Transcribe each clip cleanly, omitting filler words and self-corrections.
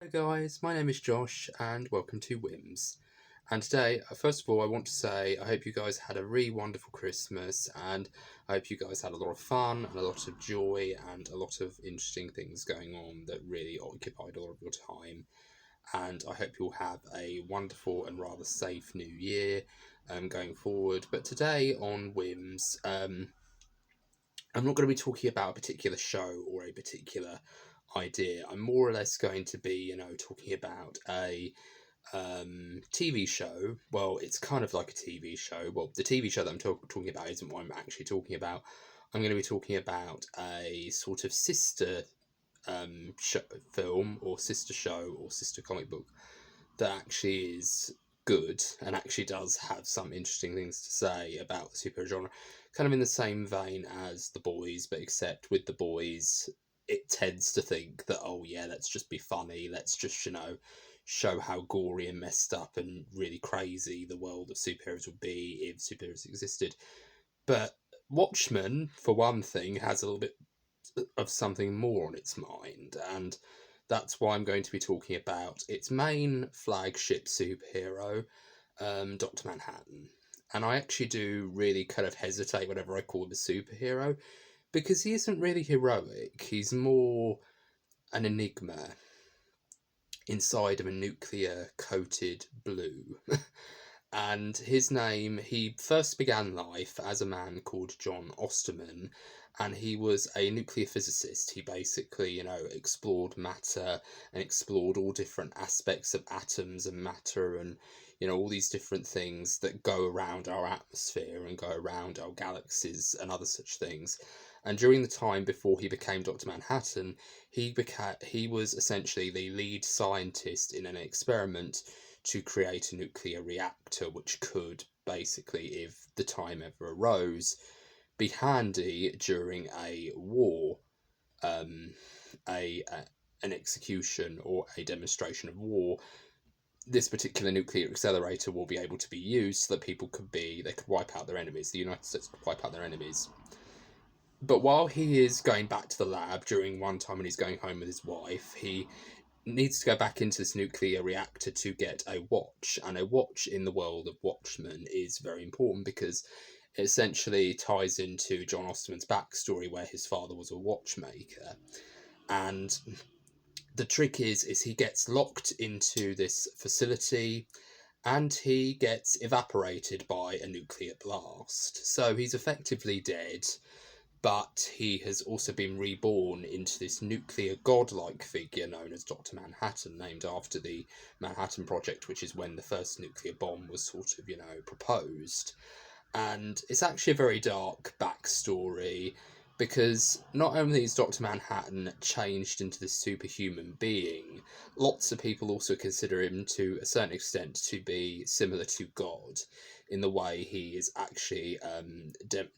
Hi guys, my name is Josh and welcome to WHIMS. And today, first of all, I want to say I hope you guys had a really wonderful Christmas and I hope you guys had a lot of fun and a lot of joy and a lot of interesting things going on that really occupied a lot of your time. And I hope you'll have a wonderful and rather safe new year going forward. But today on WHIMS, I'm not going to be talking about a particular show or a particular idea. I'm more or less going to be, talking about a TV show. Well, it's kind of like a TV show. Well, the TV show that I'm talking about isn't what I'm actually talking about. I'm going to be talking about a sort of sister film or sister show or sister comic book that actually is good and actually does have some interesting things to say about the superhero genre. Kind of in the same vein as The Boys, but except with The Boys, it tends to think that, oh yeah, let's just be funny, let's just, show how gory and messed up and really crazy the world of superheroes would be if superheroes existed. But Watchmen, for one thing, has a little bit of something more on its mind, and that's why I'm going to be talking about its main flagship superhero, Dr. Manhattan. And I actually do really kind of hesitate whenever I call him a superhero, because he isn't really heroic. He's more an enigma inside of a nuclear coated blue. And his name, he first began life as a man called John Osterman, and he was a nuclear physicist. He basically, explored matter and explored all different aspects of atoms and matter and, all these different things that go around our atmosphere and go around our galaxies and other such things. And during the time before he became Dr. Manhattan, he was essentially the lead scientist in an experiment to create a nuclear reactor, which could basically, if the time ever arose, be handy during a war, an execution or a demonstration of war. This particular nuclear accelerator will be able to be used so that they could wipe out their enemies. The United States could wipe out their enemies. But while he is going back to the lab during one time when he's going home with his wife, he needs to go back into this nuclear reactor to get a watch. And a watch in the world of Watchmen is very important because it essentially ties into John Osterman's backstory where his father was a watchmaker. And the trick is he gets locked into this facility and he gets evaporated by a nuclear blast. So he's effectively dead, but he has also been reborn into this nuclear godlike figure known as Dr. Manhattan, named after the Manhattan Project, which is when the first nuclear bomb was sort of, proposed. And it's actually a very dark backstory because not only is Dr. Manhattan changed into this superhuman being, lots of people also consider him to a certain extent to be similar to God in the way he is actually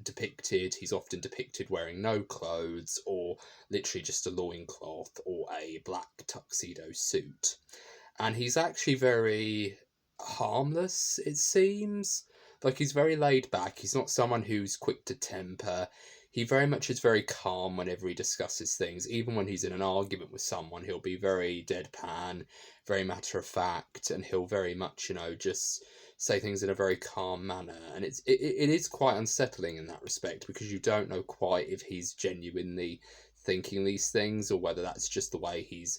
depicted. He's often depicted wearing no clothes or literally just a loincloth or a black tuxedo suit. And he's actually very harmless, it seems. Like, he's very laid back. He's not someone who's quick to temper. He very much is very calm whenever he discusses things. Even when he's in an argument with someone, he'll be very deadpan, very matter of fact, and he'll very much, just say things in a very calm manner. And it is quite unsettling in that respect because you don't know quite if he's genuinely thinking these things or whether that's just the way he's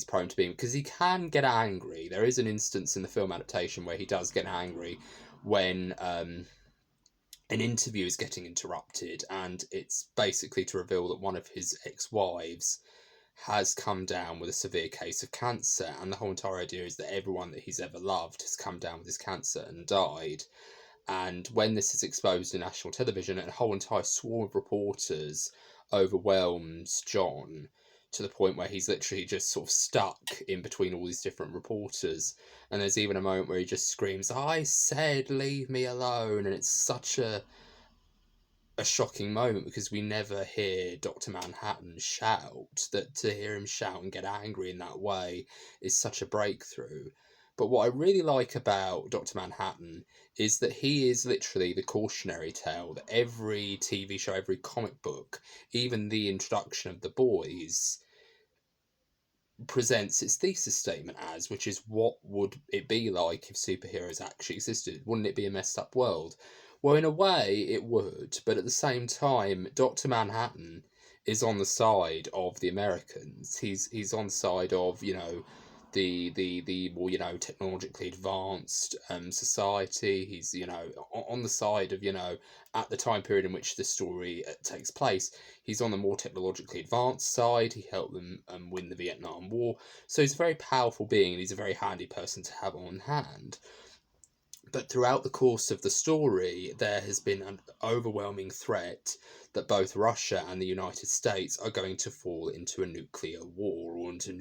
prone to being, because he can get angry. There is an instance in the film adaptation where he does get angry when an interview is getting interrupted, and it's basically to reveal that one of his ex-wives has come down with a severe case of cancer, and the whole entire idea is that everyone that he's ever loved has come down with this cancer and died. And when this is exposed in national television, a whole entire swarm of reporters overwhelms John to the point where he's literally just sort of stuck in between all these different reporters. And there's even a moment where he just screams, "I said, leave me alone." And it's such a shocking moment because we never hear Dr. Manhattan shout. That to hear him shout and get angry in that way is such a breakthrough. But what I really like about Dr. Manhattan is that he is literally the cautionary tale that every TV show, every comic book, even the introduction of The Boys, presents its thesis statement as, which is, what would it be like if superheroes actually existed? Wouldn't it be a messed up world? Well, in a way, it would, but at the same time, Dr. Manhattan is on the side of the Americans. He's on the side of, the more, technologically advanced society. He's, on the side of, at the time period in which this story takes place, he's on the more technologically advanced side. He helped them win the Vietnam War. So he's a very powerful being, and he's a very handy person to have on hand. But throughout the course of the story, there has been an overwhelming threat that both Russia and the United States are going to fall into a nuclear war, or into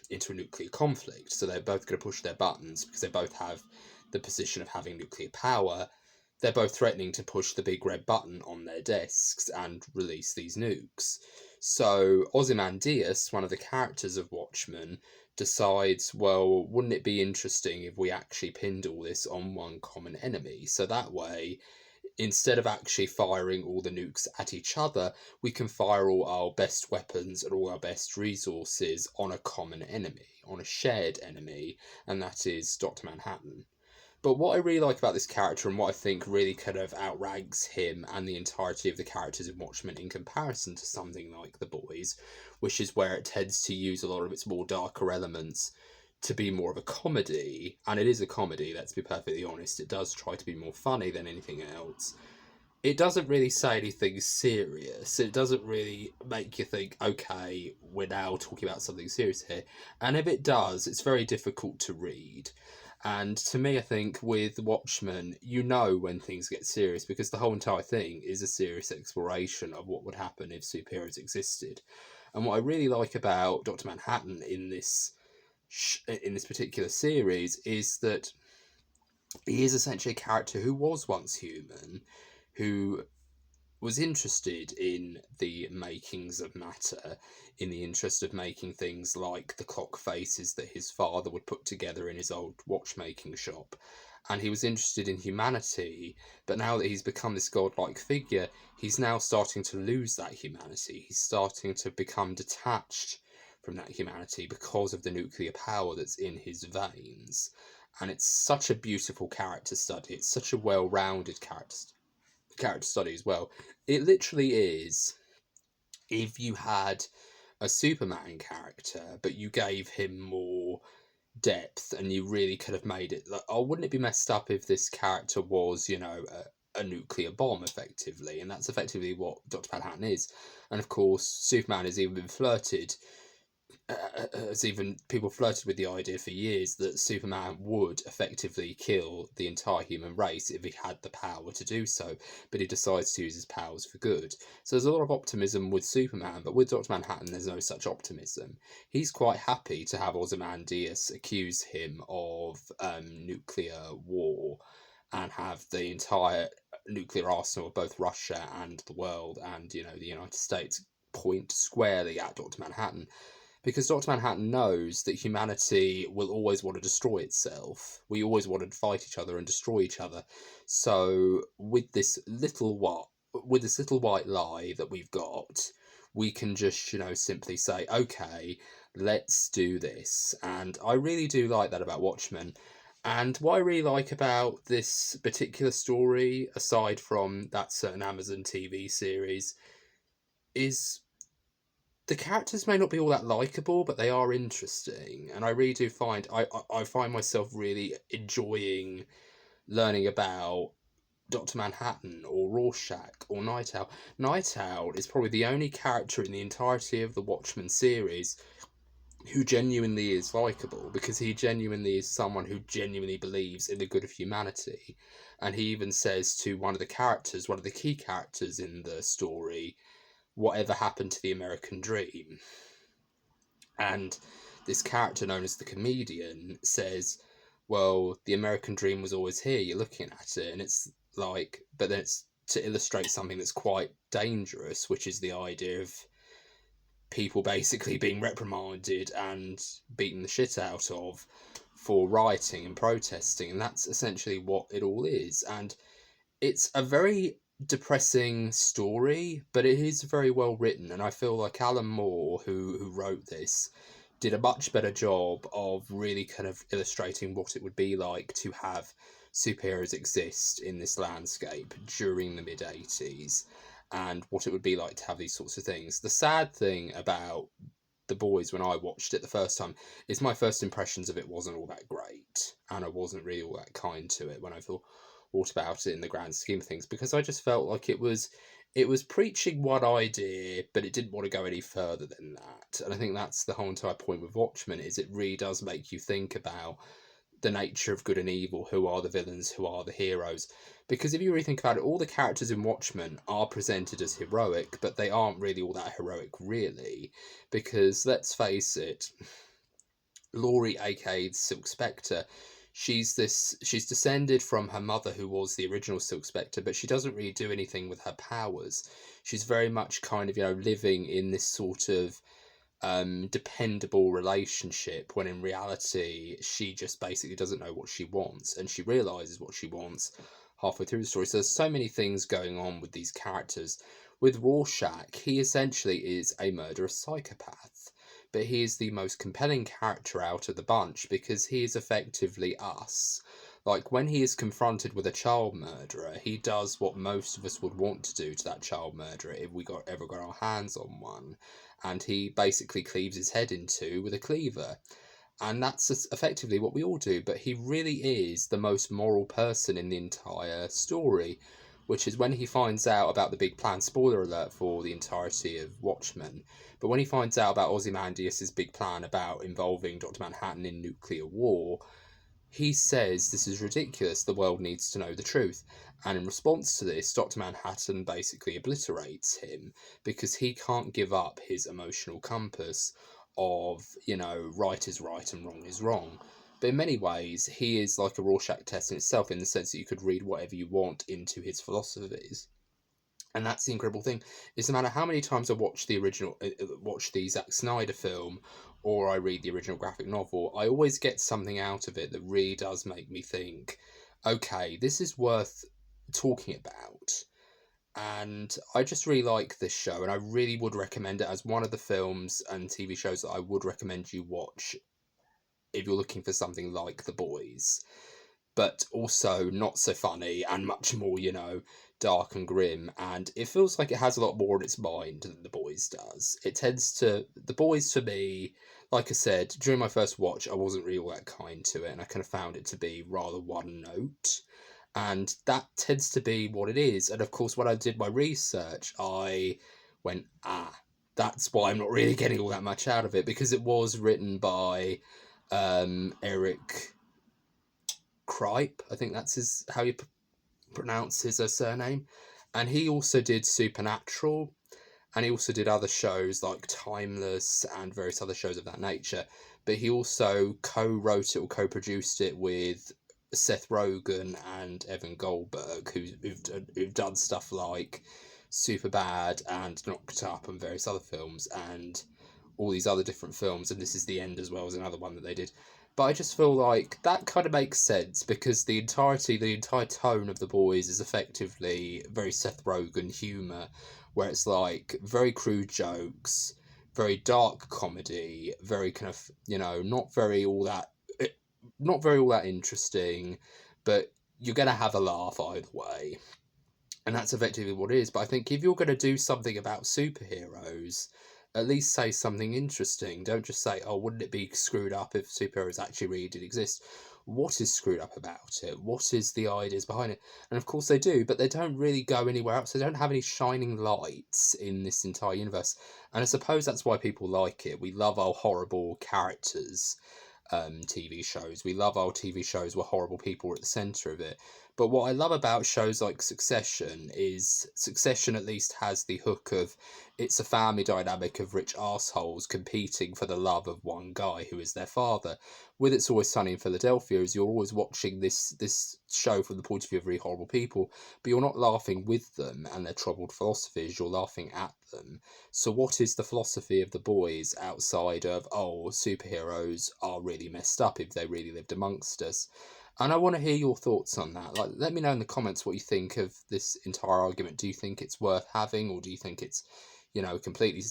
into a nuclear conflict. So they're both going to push their buttons because they both have the position of having nuclear power. They're both threatening to push the big red button on their desks and release these nukes. So Ozymandias, one of the characters of Watchmen, decides, well, wouldn't it be interesting if we actually pinned all this on one common enemy? So that way, instead of actually firing all the nukes at each other, we can fire all our best weapons and all our best resources on a common enemy, on a shared enemy, and that is Dr. Manhattan. But what I really like about this character, and what I think really kind of outranks him and the entirety of the characters in Watchmen in comparison to something like The Boys, which is where it tends to use a lot of its more darker elements to be more of a comedy, and it is a comedy, let's be perfectly honest. It does try to be more funny than anything else. It doesn't really say anything serious. It doesn't really make you think, okay, we're now talking about something serious here. And if it does, it's very difficult to read. And to me, I think with Watchmen, you know when things get serious, because the whole entire thing is a serious exploration of what would happen if superheroes existed. And what I really like about Dr. Manhattan in this particular series is that he is essentially a character who was once human, who was interested in the makings of matter, in the interest of making things like the clock faces that his father would put together in his old watchmaking shop. And he was interested in humanity, but now that he's become this godlike figure, he's now starting to lose that humanity. He's starting to become detached from that humanity because of the nuclear power that's in his veins. And it's such a beautiful character study. It's such a well-rounded character study as well. It literally is, if you had a Superman character, but you gave him more depth and you really could have made it like, oh, wouldn't it be messed up if this character was, a nuclear bomb, effectively? And that's effectively what Dr. Manhattan is. And of course, Superman has even been flirted has even people flirted with the idea for years that Superman would effectively kill the entire human race if he had the power to do so, but he decides to use his powers for good. So there's a lot of optimism with Superman, but with Dr. Manhattan there's no such optimism. He's quite happy to have Ozymandias accuse him of nuclear war and have the entire nuclear arsenal of both Russia and the world and, the United States point squarely at Dr. Manhattan, because Dr. Manhattan knows that humanity will always want to destroy itself. We always want to fight each other and destroy each other. So with this little white lie that we've got, we can just, simply say, okay, let's do this. And I really do like that about Watchmen. And what I really like about this particular story, aside from that certain Amazon TV series, is the characters may not be all that likable, but they are interesting, and I really do find I find myself really enjoying learning about Dr. Manhattan or Rorschach or Night Owl. Night Owl is probably the only character in the entirety of the Watchmen series who genuinely is likable, because he genuinely is someone who genuinely believes in the good of humanity, and he even says to one of the key characters in the story, whatever happened to the American dream? And this character known as the comedian says, well, the American dream was always here, you're looking at it. And it's like, but then it's to illustrate something that's quite dangerous, which is the idea of people basically being reprimanded and beaten the shit out of for rioting and protesting. And that's essentially what it all is. And it's a very depressing story, but it is very well written, and I feel like Alan Moore, who wrote this, did a much better job of really kind of illustrating what it would be like to have superheroes exist in this landscape during the mid 80s, and what it would be like to have these sorts of things. The sad thing about The Boys, when I watched it the first time, is my first impressions of it wasn't all that great, and I wasn't really all that kind to it when I thought about it in the grand scheme of things, because I just felt like it was preaching one idea, but it didn't want to go any further than that. And I think that's the whole entire point with Watchmen, is it really does make you think about the nature of good and evil, who are the villains, who are the heroes. Because if you really think about it, all the characters in Watchmen are presented as heroic, but they aren't really all that heroic, really. Because let's face it, Laurie, aka Silk Spectre, she's descended from her mother, who was the original Silk Spectre, but she doesn't really do anything with her powers. She's very much kind of, living in this sort of dependable relationship, when in reality she just basically doesn't know what she wants, and she realizes what she wants halfway through the story. So there's so many things going on with these characters. With Rorschach, he essentially is a murderous psychopath, but he is the most compelling character out of the bunch, because he is effectively us. Like, when he is confronted with a child murderer, he does what most of us would want to do to that child murderer if we ever got our hands on one, and he basically cleaves his head in two with a cleaver. And that's effectively what we all do, but he really is the most moral person in the entire story, which is when he finds out about the big plan. Spoiler alert for the entirety of Watchmen. But when he finds out about Ozymandias' big plan about involving Dr. Manhattan in nuclear war, he says this is ridiculous, the world needs to know the truth. And in response to this, Dr. Manhattan basically obliterates him, because he can't give up his emotional compass of, right is right and wrong is wrong. But in many ways, he is like a Rorschach test in itself, in the sense that you could read whatever you want into his philosophies. And that's the incredible thing, is no matter how many times I watch the Zack Snyder film, or I read the original graphic novel, I always get something out of it that really does make me think, okay, this is worth talking about. And I just really like this show, and I really would recommend it as one of the films and TV shows that I would recommend you watch if you're looking for something like The Boys, but also not so funny and much more, dark and grim. And it feels like it has a lot more in its mind than The Boys does. The Boys, for me, like I said, during my first watch, I wasn't really all that kind to it, and I kind of found it to be rather one note. And that tends to be what it is. And of course, when I did my research, I went, that's why I'm not really getting all that much out of it, because it was written by Eric Kripe, I think that's how you pronounce his surname, and he also did Supernatural, and he also did other shows like Timeless and various other shows of that nature. But he also co-wrote it or co-produced it with Seth Rogen and Evan Goldberg, who've done stuff like Superbad and Knocked Up and various other films, and all these other different films, and This Is the End as well as another one that they did. But I just feel like that kind of makes sense, because the entire tone of The Boys is effectively very Seth Rogen humour, where it's like very crude jokes, very dark comedy, very kind of, not very all that interesting, but you're gonna have a laugh either way. And that's effectively what it is. But I think if you're going to do something about superheroes, at least say something interesting. Don't just say, oh, wouldn't it be screwed up if superheroes actually really did exist? What is screwed up about it? What is the ideas behind it? And of course they do, but they don't really go anywhere else. They don't have any shining lights in this entire universe. And I suppose that's why people like it. We love our horrible characters. TV shows. We love our TV shows where horrible people are at the centre of it. But what I love about shows like Succession is Succession at least has the hook of, it's a family dynamic of rich assholes competing for the love of one guy who is their father. With It's Always Sunny in Philadelphia, is you're always watching this show from the point of view of really horrible people, but you're not laughing with them and their troubled philosophies, you're laughing at them. So what is the philosophy of The Boys outside of, oh, superheroes are really messed up if they really lived amongst us? And I want to hear your thoughts on that. Like, let me know in the comments what you think of this entire argument. Do you think it's worth having, or do you think it's, completely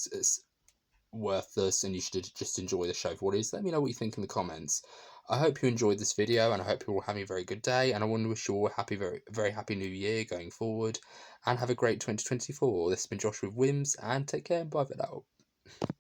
worthless and you should just enjoy the show for what it is? Let me know what you think in the comments. I hope you enjoyed this video, and I hope you're all having a very good day. And I want to wish you all a very, very happy new year going forward, and have a great 2024. This has been Josh with WHIMS, and take care and bye for now.